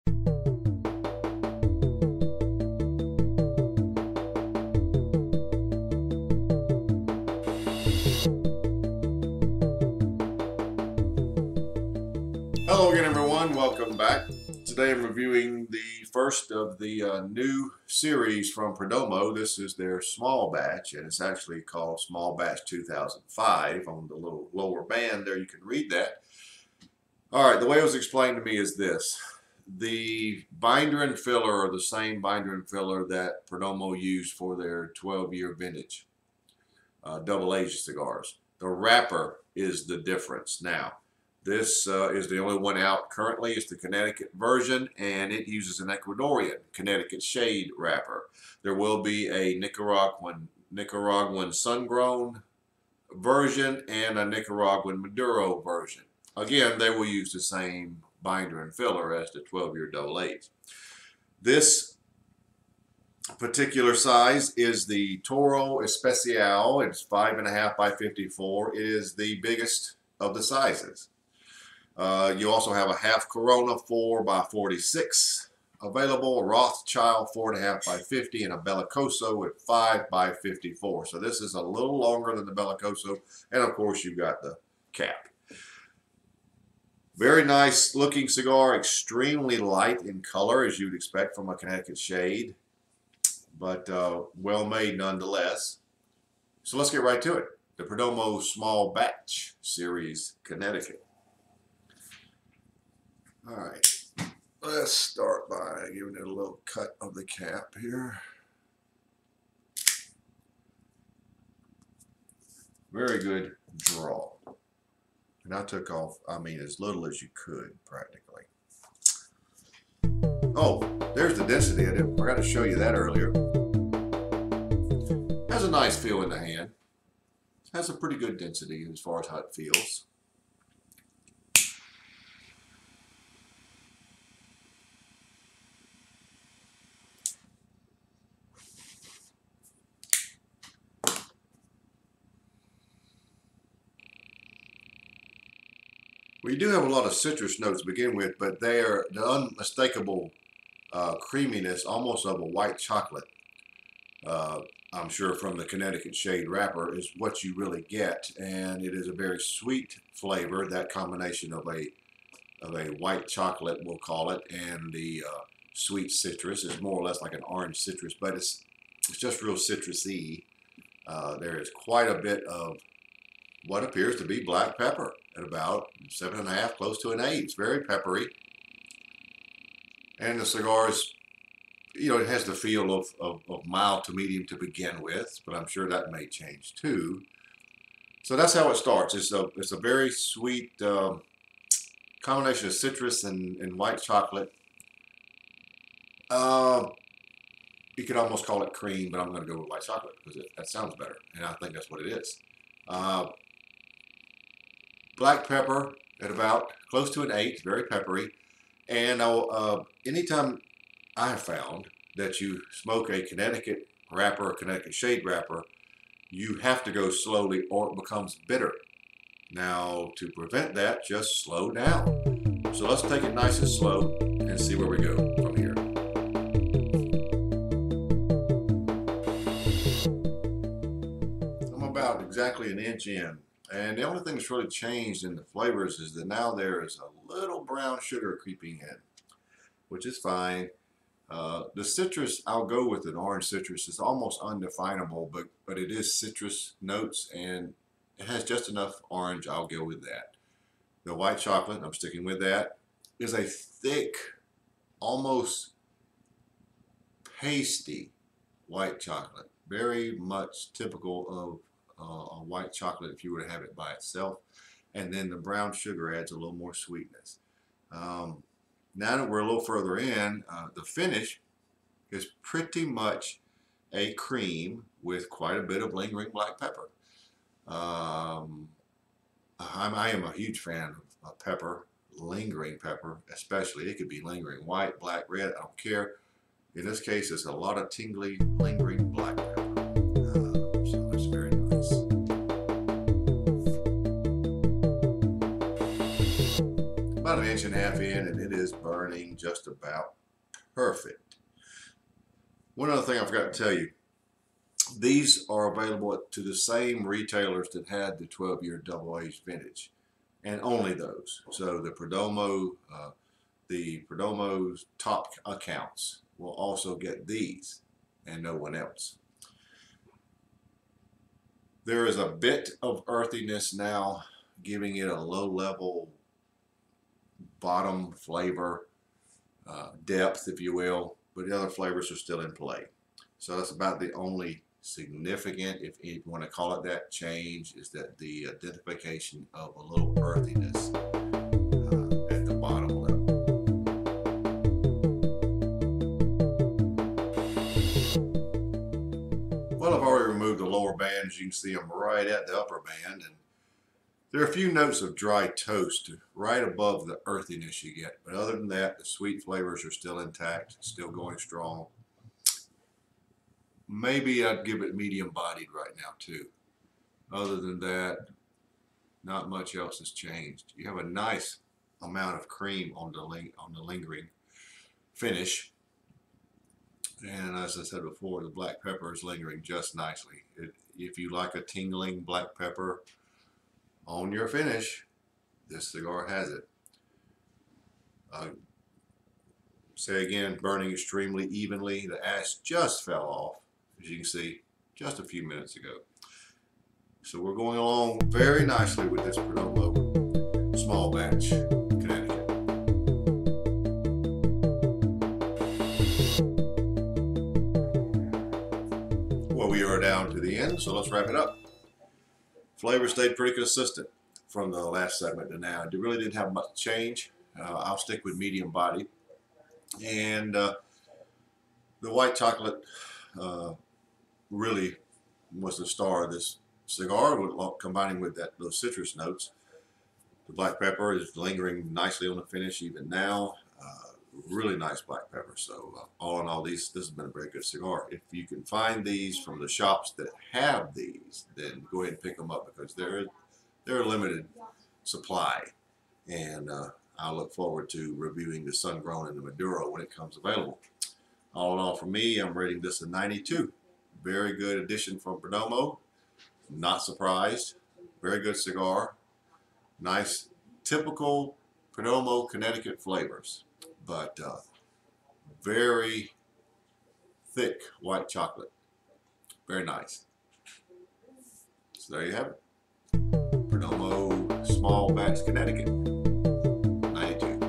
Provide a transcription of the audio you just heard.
Hello again, everyone. Welcome back. Today I'm reviewing the first of the new series from Perdomo. This is their small batch, and it's actually called Small Batch 2005. On the little lower band there, you can read that. All right, the way it was explained to me is this. The binder and filler are the same binder and filler that Perdomo used for their 12-year vintage double-aged cigars. The wrapper is the difference now. This is the only one out currently. It's the Connecticut version, and it uses an Ecuadorian Connecticut shade wrapper. There will be a Nicaraguan sun-grown version and a Nicaraguan Maduro version. Again, they will use the same binder and filler as the 12-year double A's. This particular size is the Toro Especial. It's 5.5 by 54. It is the biggest of the sizes. You also have a half Corona 4 by 46 available, a Rothschild 4.5 by 50, and a Bellicoso at 5 by 54. So this is a little longer than the Bellicoso, and of course you've got the cap. Very nice looking cigar, extremely light in color as you'd expect from a Connecticut shade, but well made nonetheless. So let's get right to it. The Perdomo Small Batch Series, Connecticut. All right, let's start by giving it a little cut of the cap here. Very good draw. And I took off, I mean, as little as you could, practically. Oh, there's the density. I forgot to show you that earlier. Has a nice feel in the hand. Has a pretty good density as far as how it feels. We do have a lot of citrus notes to begin with, but they are the unmistakable creaminess, almost of a white chocolate. I'm sure from the Connecticut shade wrapper is what you really get, and it is a very sweet flavor. That combination of a white chocolate, we'll call it, and the sweet citrus is more or less like an orange citrus, but it's just real citrusy. There is quite a bit of what appears to be black pepper at about 7.5, close to an 8. It's very peppery. And the cigar is, you know, it has the feel of mild to medium to begin with, but I'm sure that may change too. So that's how it starts. It's a very sweet combination of citrus and white chocolate. You could almost call it cream, but I'm going to go with white chocolate because that sounds better, and I think that's what it is. Black pepper at about close to an 8, very peppery. And anytime I have found that you smoke a Connecticut wrapper, a Connecticut shade wrapper, you have to go slowly or it becomes bitter. Now, to prevent that, just slow down. So let's take it nice and slow and see where we go from here. I'm about exactly an inch in. And the only thing that's really changed in the flavors is that now there is a little brown sugar creeping in, which is fine. The citrus, I'll go with an orange citrus. It's almost undefinable, but it is citrus notes, and it has just enough orange. I'll go with that. The white chocolate, I'm sticking with that, is a thick, almost pasty white chocolate. Very much typical of a white chocolate if you were to have it by itself. And then the brown sugar adds a little more sweetness. Now that we're a little further in, the finish is pretty much a cream with quite a bit of lingering black pepper. I am a huge fan of pepper, lingering pepper especially. It could be lingering white, black, red, I don't care. In this case, it's a lot of tingly, lingering black pepper. So it's very nice. About an inch and a half in, and it is burning just about perfect. One other thing I forgot to tell you, these are available to the same retailers that had the 12-year double-aged vintage, and only those. So the Perdomo's top accounts will also get these, and no one else. There is a bit of earthiness now, giving it a low-level bottom flavor, depth, if you will, but the other flavors are still in play. So that's about the only significant, if you want to call it that, change is that the identification of a little earthiness at the bottom level. Well, I've already removed the lower bands. You can see them right at the upper band, and there are a few notes of dry toast right above the earthiness you get, but other than that, the sweet flavors are still intact, still going strong. Maybe I'd give it medium bodied right now too. Other than that, not much else has changed. You have a nice amount of cream on the lingering finish, and as I said before, the black pepper is lingering just nicely. If you like a tingling black pepper on your finish, this cigar has it. Say again, burning extremely evenly. The ash just fell off, as you can see, just a few minutes ago. So we're going along very nicely with this Perdomo small batch Connecticut. Well, we are down to the end, so let's wrap it up. Flavor stayed pretty consistent from the last segment to now. It really didn't have much change. I'll stick with medium body. And the white chocolate really was the star of this cigar, combining with those citrus notes. The black pepper is lingering nicely on the finish even now. Really nice black pepper. So all in all, this has been a very good cigar. If you can find these from the shops that have these, then go ahead and pick them up, because they're a limited supply. And I look forward to reviewing the Sun Grown and the Maduro when it comes available. All in all, for me, I'm rating this a 92. Very good addition from Perdomo. Not surprised. Very good cigar. Nice, typical Perdomo Connecticut flavors, but very thick white chocolate. Very nice. So there you have it. Perdomo Small Batch Connecticut. 92.